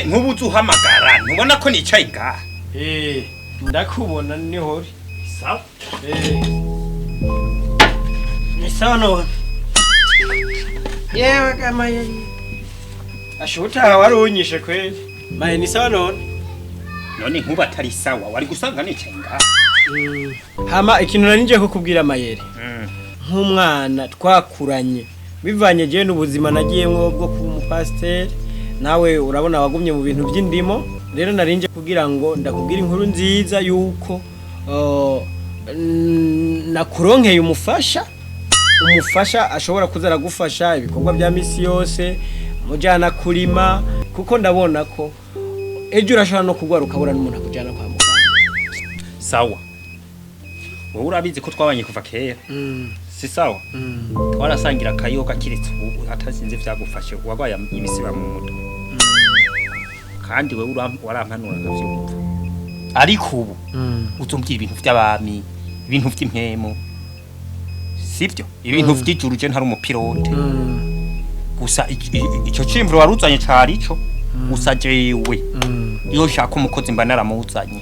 none nkubuze uhamagara ntubona ko nicaye ngaha ndakubona niho sawa ni sawa no yewe kama yari ashuta warunyishe kweli maye ni sawa none nkuba atari sawa wari gusanga nicaye ngaha hama ikintu narinje kukubwira mayeri nk'umwana twakuranye bivanye je n'ubuzima nagiyemwo bwo kuba umupasiteri nawe urabona wagumye mu bintu by'indimo rero narinje kugira ngo ndakubwira inkuru nziza yuko nakuronkeye umufasha ashobora kuzara gufasha ibikorwa bya misi yose mujana kurima kuko ndabona ko ejo urashobora no kugwara ukabura n'umuntu akujana kwa muganga sawa wowe urabizi ko twabanye kuva kera si sawa twarasangira akayoga kiretse ubu atazinze vyagufashe wagwaye imisiba mu mutwe kandi wewe warampanura nkavyumva ariko ubu uzombwira ibintu vy'abami ibintu vy'impemo sivyo ibintu vy'ijuru je ntari umupilote gusa ico cimvuro waruzanye cari ico gusa jewe iyo nshaka umukozi mba naramuzanye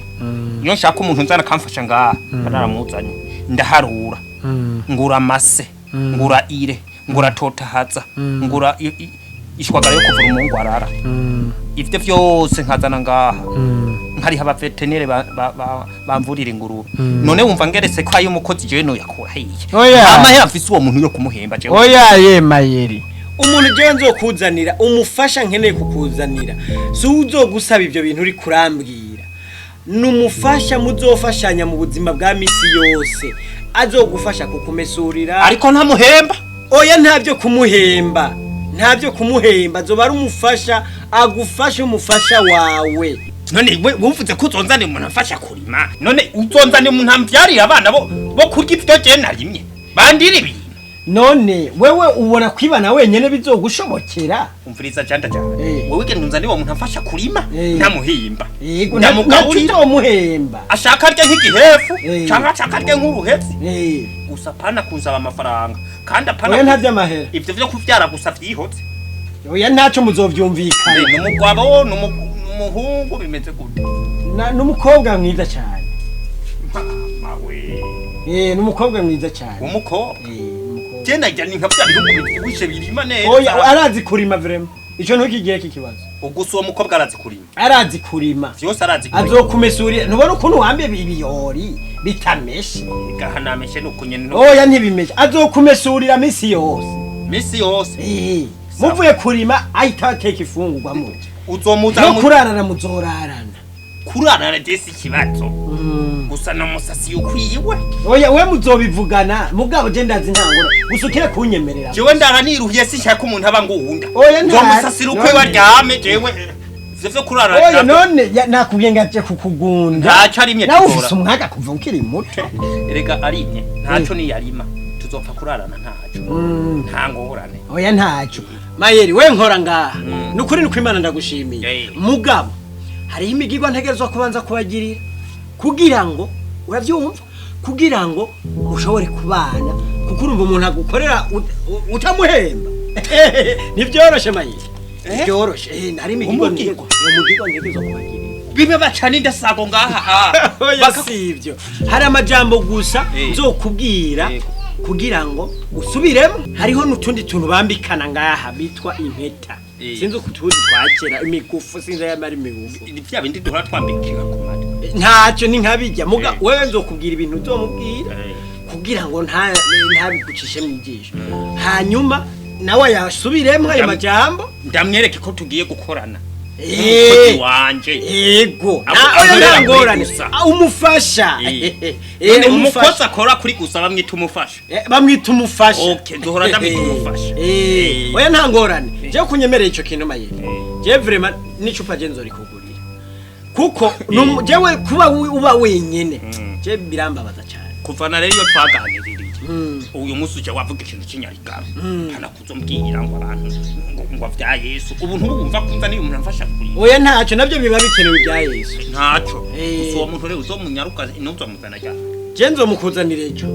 iyo nshaka umuntu nzana kamfasha ngaha mba naramuzanye ndaharura ngura amase ngura ire ngura totahaza ngura ishwagara yo kuvura umungu arara ivyo vyose nkazana ngaha nkari abaveterinere bamvurira ingurube none wumva ngeretse ko ayo umukozi jewe no yakura hiye amahera mfise uwo muntu yo kumuhemba jewe oya ye mayeri umuntu jewe nzokuzanira umufasha nkeneye kukuzanira si uzogusaba ivyo bintu uri kurambwira numufasha muzofashanya mu buzima bwa misi yose azogufasha kukumesurira ariko ntamuhemba oya ntavyo kumuhemba zoba ari umufasha agufasha umufasha wawe none we wumvuze ko uzonzane umuntu afasha kurima none uzonzane umuntu amvyarira abana bo kurya ivyo je narimye bandira ibintu none wewe ubona kwibana wenyene bizogushobokera umviriza janda wewe genda unzane uwo muntu afasha kurima ntamuhimba ndamugaburira umuhemba ashaka arya nk'igihefu cyangwa ashaka arya nk'uruhezi gusa pana kunsaba amafaranga kandi apana oya ntavyo amahera ivyo vyo kuvyara gusa vyihotse oya ntaco muzovyumvikana n'umugabo n'umuhungu bimeze gute n'umukobwa mwiza cyane mawe n'umukobwa mwiza cyane umukobwa Jena jani nkabya bihugu bishe birima neza. Oya arazi kurima vraiment. Ico ntukigiye kikibazo. Uguso uwo mukobwa arazi kurima. Arazi kurima. Vyose arazi kurima. Azokumesurira. Ntubona ukuntu wambe ibiyori bitameshe. Gahanameshe nukunye. Oya ntibimeshe. Azokumesurira misi yose. Misi yose. Muvuye kurima ahita keke ifungurwa mu. Uzomuza no kurarana muzorarana. Kurarana desi kibazo. Gusa na musasi ukwiwe. Oya we muzobivugana mugabo je ndazi ntangora gusukire kunyemerera. Jewe ndaraниruhiye sinshaka umuntu aba ngunda. Oya musasira ukwe baryame jewe zivyo kurarana. Oya none nakubyenga je kukugunda. Ntaco arimye nawe ufise umwaga kuva ukiri muto. Erega arimye ntaco ni yarima. Tuzopfa kurarana ntaco. Ntangorane. Oya ntaco. Mayeri we nkora ngaha. Nukuri nukwimana ndagushimiye. Mugabo hari imigirwa ntegerezwa kubanza kubagirira kugira ngo uravyumva kugira ngo ushobore kubana kuko urumva umuntu agukorera utamuhemba nivyoroshe mayiri nivyoroshe nari imigirwa ntegerezwa kubagirira bibe bacana ndasago ngaha bakasivyo hari amajambo gusa nzokubwira kugira ngo usubiremo hariho nutundi tuntu bambikana ngaha bitwa impeta sinzi ukutuzi twakera imikufu sinzi yamari imigufu ivya bindi duhora twambikira ku mata ntacyo ni nkabijya muga wewe nzokubwira ibintu uzomubwira kugira ngo ntabigucishe mwijisho hanyuma nawe yasubiremo ayo majambo ndamwereke ko tugiye gukorana wanje yego nangorane umufasha umukozi akora kuri gusa bamwita umufasha Okay duhora ndamwita umufasha oya ntangorane je kunyemerera ico kintu mayeri je vraiment n'icupa je nzori kugurira kuko jewe kuba uba wenyene je birambabaza cyane kuvana rero iyo twaganiririye uyu musi uje wavuga ikintu cy'inyarigabo hanakuzombwira ngo abantu ngo vya Yesu ubu ntubumva kunza ni umuntu amfasha kuri oya ntacyo nabyo biba bikenewe bya Yesu ntacyo uwo muntu rero uzomunyaruka inuzomuzana cyane je nzomukuzanira ejo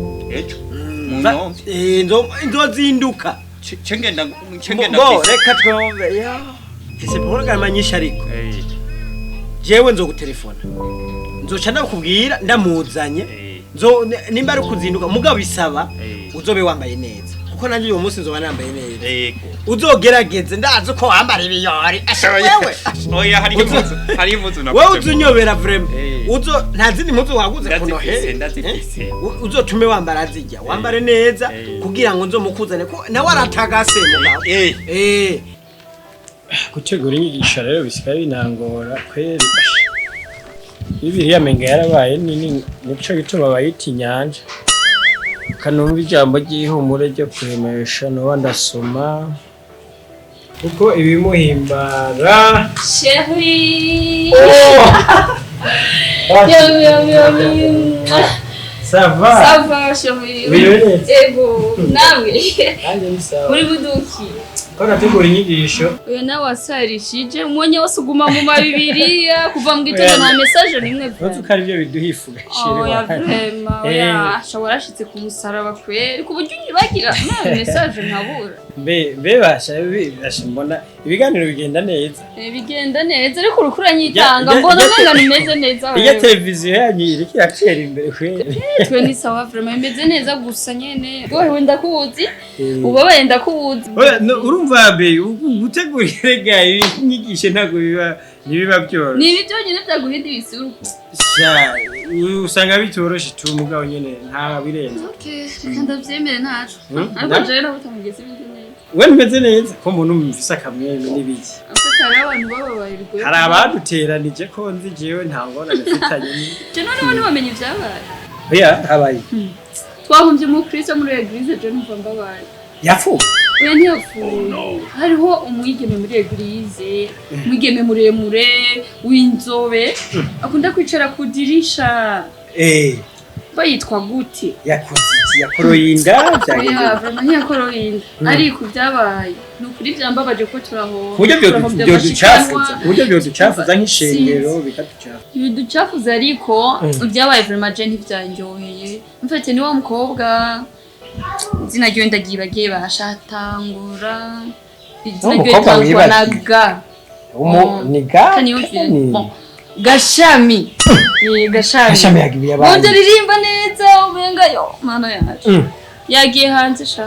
nzozinduka cengenda bo reka twumve ya mfise porogaramu nyinshi ariko jewe nzogutelefona nzoca ndakubwira ndamuzanye nimba ari kuzinduka mugabo bisaba uzobe wambaye neza kuko nanjye uyu munsi nzoba nambaye neza uzogerageze ndazi uko wambara ibiyori wewe oya hari impuzu wewe uzunyobera vraiment nta zindi mpuzu waguze kuno uzotume wambara zijya wambare neza kugira ngo nzomukuzane ko nawe aratagase mugabo gutegura inyigisho rero bisigaye binangora kweri Bibiliya menga yarabaye nini nico gituma bayita inyanja kanumva ijambo ry'ihumure ryo kuremesha no ndasoma kuko ibimuhimbara chérie ça va chérie ego nawe muri buduki Kona tegura inyigisho oya nawe wasarishije umwanya wose uguma mu mabibiriya kuva mu gitondo nta message nimwe vuga ko ari byo biduhifuga oya vraiment oya ashobora ashitse ku musaraba kweri ku buryo unyibagira nta message nkabura be basha mbona ibiganiro bigenda neza ariko urukura nyitanga mbona nanga nimeze neza iya televiziyo yanyu iri kiratera imbere kweri twe ni sawa vraiment imeze neza gusa nyene wowe ndakuzi ubabaye ndakuzi urumva be gutegurira inyigisho ntago biba byoro ni ibyo nyine byaguhindi bisuru usanga bitoroshe tu umugabo nyene nta birenze okay ndavyemere ntaco ariko je naho utamugeze ibintu neza we nimeze neza ko mbona umufisa kamweme nibiki afakara abantu bababaye rugwe hari abaduteranije ko nzi jewe nta ngona nafitanye ni je none bamenye ibyabaye oya habaye twahumye mu Kristo muri eglise je numva mbabaye yafu oya ntiyapfuye hariho umwigeme muri eglise umwigeme muremure w'inzobe akunda kwicara ku dirisha bayitwa gute yakoroyinda oya vraiment yakoroyinda ariko byabaye nukuri byambabaje ko turaho buryo byo ducafuza nk'ishengero bikatucafuza biducafuza ariko byabaye vraiment je ntivyanyoheye mfite ni wa mukobwa izina ryo ndagibagiye bashatangura izina ryo tangwanaga niga gashami gashami yagiye abandi bonde ririmba neza ubenga yo mana yacu yagiye hanze sha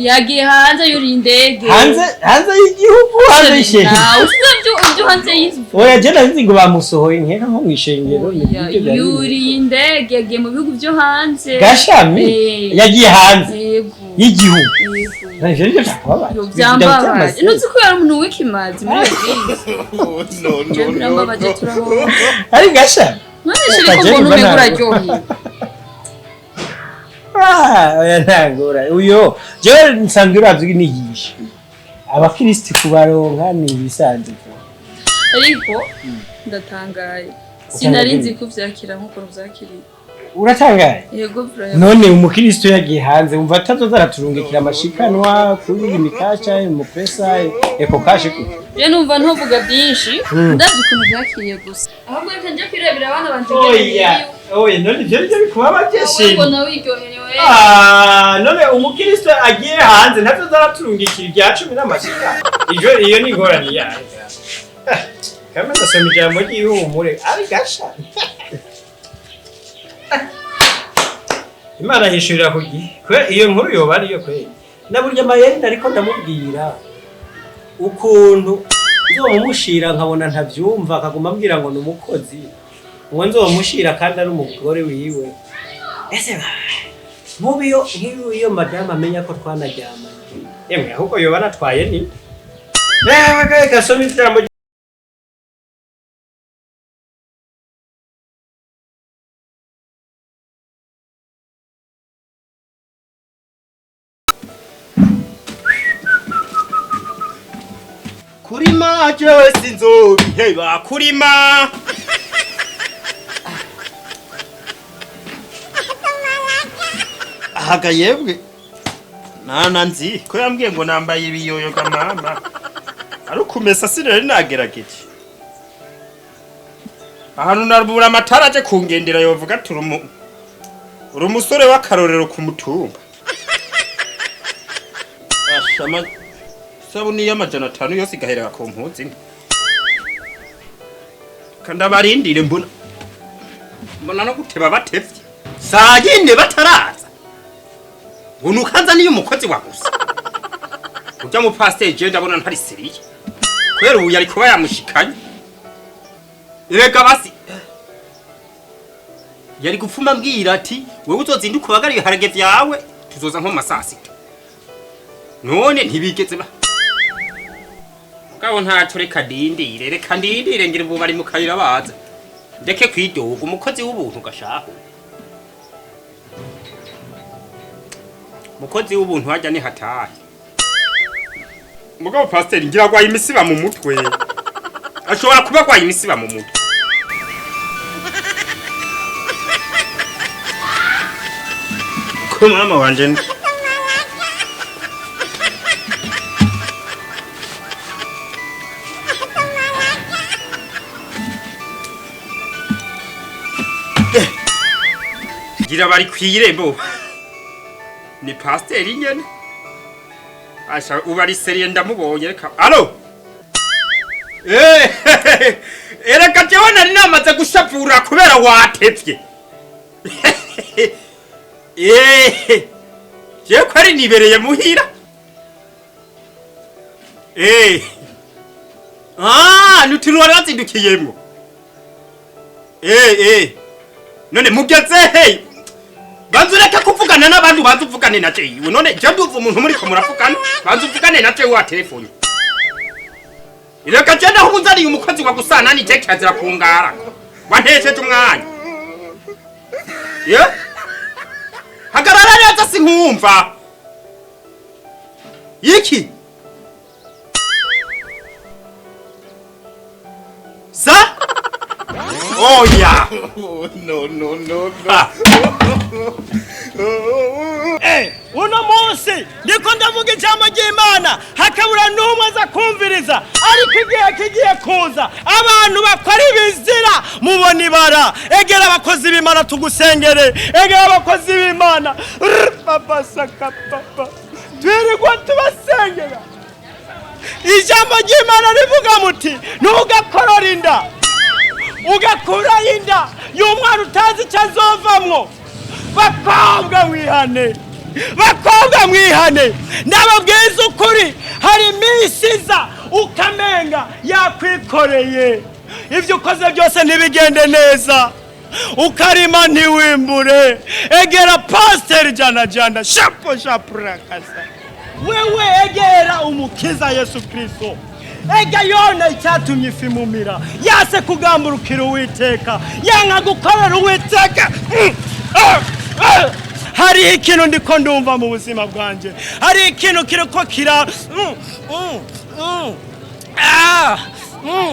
yagiye hanze yuri indege hanze y'igihugu hanze y'ishengero usibyo hanze y'igihugu oya je nazi ngo bamusohoye nkeka nko mwishengero yuri indege yagiye mu bihugu byo hanze gashami yagiye hanze y'igihugu nje byambabaje nuzi ko yari umuntu w'ikimazi muri eglise ari gashami none shiri ko mbona umegura ryoheye oya ntagora uyo jewe nsanzwe uravye nigisha abakristo kubaronka ni bisanzwe ariko ndatangaye sinarinzi ko vyakira nkuko vyakiriye uratangaye yego vraiment none umukristo yagiye hanze umva atazoza araturungikira amashikanwa kuri imikacha mu pesa eko kashi je numva ntuvuga byinshi ndavye ukuntu vyakiriye gusa ahubwo reka nje kwirebera abana banje oya none je bikuba byinshi ubona wiryoherewe none umukristo agiye hanze ntazoza araturungikira ibya 10 n'amashika iyo ni ngorane yaje kama ndasoma ijambo ry'ihumure ari gasha Imana hishurira kugi kwe iyo nkuru yoba ari yo kwe naburya mayeri ariko ndamubwira ukuntu nzomumushira nkabona ntavyumva akaguma ambwira ngo numukozi ngo nzomushira kandi ari umugore wiwe ese mubiyo nk'iyo madame amenya ko twanaryama yemwe ahubwo yoba natwaye ni newe gasoma ijambo kurima jewe sinzobiheba kurima ahaga yebwe nana nzi ko yambwiye ngo nambaye ibiyoyo ga mama ari kumesa sinari nagerageje ahantu narbura amatara aje kungendera yovuga uri umusore w'akarorero ku mutumba ashama Sabuni y'amajana 5 yose igaherera ku mpuzi. Kanda barindire mbona no guteba batevye. Saginde bataraza. Unukanza niyo umukozi wagusa. Ujya mu pasteur je ndabona ntari seriye. Kwera ubu yari kuba yamushikanye. Reka basi. Yari gupfuma mbwira ati wewe uzozinduka ubagariye harage vyawe tuzoza nko masasita. None ntibigeze ba. Mugabo ntaco reka ndindire ngira ubu bari mu kayira baza. Ndeke kwidoga umukozi w'ubuntu gashaho. Mukozi w'ubuntu hajya ni hatahe. Mugabo pasteur ngira gwa imisiba mu mutwe. Ashobora kuba gwa imisiba mu mutwe. Ko mama wanje gira bari kwirembo. Ni pasteur nyene. Asha ubari seriye ndamubonye reka. Allo? Ereka jewe nari namaze gushapura kubera watevye. Je kwari nibereye muhira. Nutirwa razindukiyemo. None mugeze hey. Banzureka kuvugana n'abantu bazuvugane na jewe. None je nduva umuntu muri ko muravugana. Banzuvugane na jewe wa telefone. Ireka cyenda ho muzari umukozi wa gusana ni je cyazira kungara. Wantesheje umwanya. Hagarara neza sinkumva. Yiki? Sa? Oh yeah. No. Uno munsi ndiko ndavuga ijambo ry'Imana hakabura numwe za kumviriza ariko igihe kigiye kuza abantu bakora ibizira mubona ibara egera abakozi b'Imana tugusengere egera abakozi b'Imana papa saka papa twirirwa tubasengera ijambo ry'Imana rivuga muti ntugakorora inda ugakura inda y'umwana utazi icyo azovamwo. Bakobwa mwihane ndababwiza ukuri hari misiza ukamenga yakwikoreye ivyo ukoze byose ntibigende neza ukarima ntiwimbure egera pasteur janda shaprakasa wewe egera umukiza Yesu Kristo ega yona icyatumye ifimumira yase kugamburukira Uwiteka yanka gukorera Uwiteka. Hari ikintu ndiko ndumva mu buzima bwanje hari ikintu kiriko kira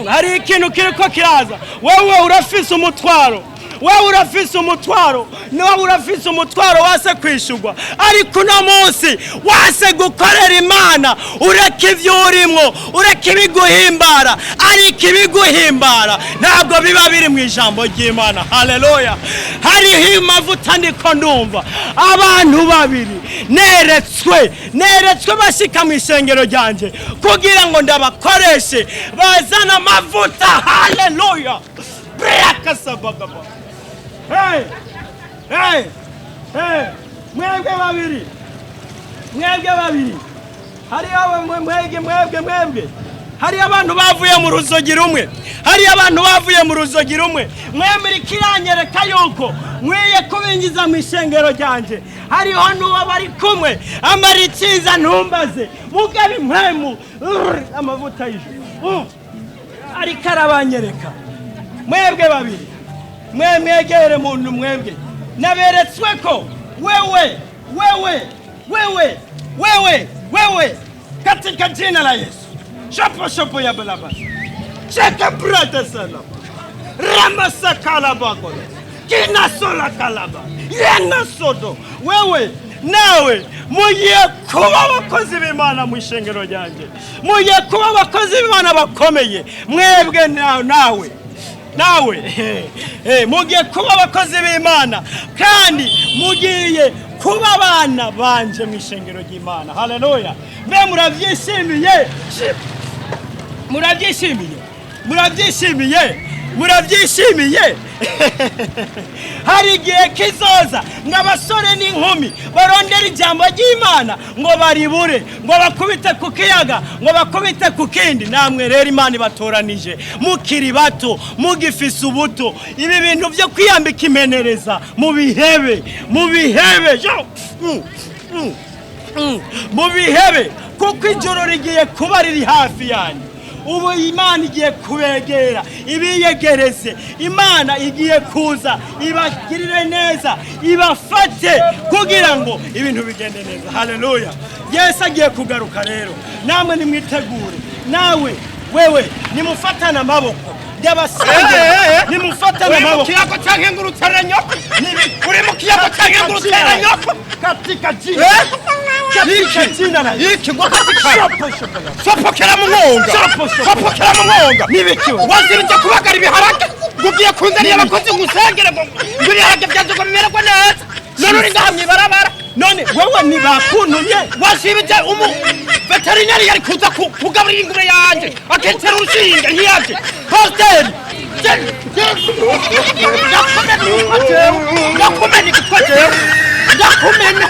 hari ikintu kiriko kiraza wewe urafise umutwaro urafise umutwaro wase kwishurwa ariko no munsi wase gukorera Imana ureke ivyo urimwo ureke ibiguhimbara ariko ibiguhimbara ntabwo biba biri mu ijambo ry'Imana. Haleluya. Hariho amavuta ndiko ndumva abantu babiri neretswe bashika mu isengero ryanje kugira ngo ndabakoreshe bazana amavuta. Haleluya. Brakasabagaba. Hey, mwebwe babiri hari mwebwe hari abantu bavuye mu ruzogi rumwe mwemiri kiranyereka yuko mwiye kubinjiza mu ishengero ryanje hariho n'uwo bari kumwe amarikiza ntumbaze mugabe impemu amavuta y'ijuru ariko arabanyereka mwebwe babiri mwegere muntu mwebwe naberetswe ko wewe katika jina la Yesu shapo ya balaba cheka brata salama rama sakala bako kina sola kalaba yenga sodo wewe nawe mugiye kuba abakozi b'Imana mu ishengero ryanje mugiye kuba abakozi b'Imana bakomeye mwebwe nawe mugiye kuba abakozi b'Imana kandi mugiye kuba abana banje mu ishengero ry'Imana. Haleluya. Mbe muravyishimiye? Muravyishimiye? Muravyishimiye? Hari igihe kizoza ng'abasore n'inkumi barondera ijambo ry'Imana ngo baribure, ngo bakubite ku kiyaga, ngo bakubite ku kindi. Namwe rero Imana ibatoranije mukiri bato, mugifise ubuto. Ibi bintu byo kwiyambika imenereza mu bihebe kuko ijoro rigiye kuba riri hafi yanyu. Ubu Imana igiye kubegera, ibiyegereze. Imana igiye kuza ibagirire neza, ibafate kugira ngo ibintu bigende neza. Haleluya. Yesu agiye kugaruka rero, namwe nimwitegure. Nawe wewe nimufatana amaboko y'abasenge, nimufatana amaboko. Kiyago canke ngurutseranyo, uri mu kiyago canke ngurutseranyo katika jina iki ngo katika sopokera mu mwonga nibiki wazirije kubagara ibiharage ngugiye kunzaniye abakozi ngusengere ngo ibiharage byanze ngo bimererwe neza none uri ngaha mwibarabara none wewe nibakuntumye washibije veterinari yari kuza kugaburira ingurube yanje akensera urushinge ntiyaje pasteur ndakumena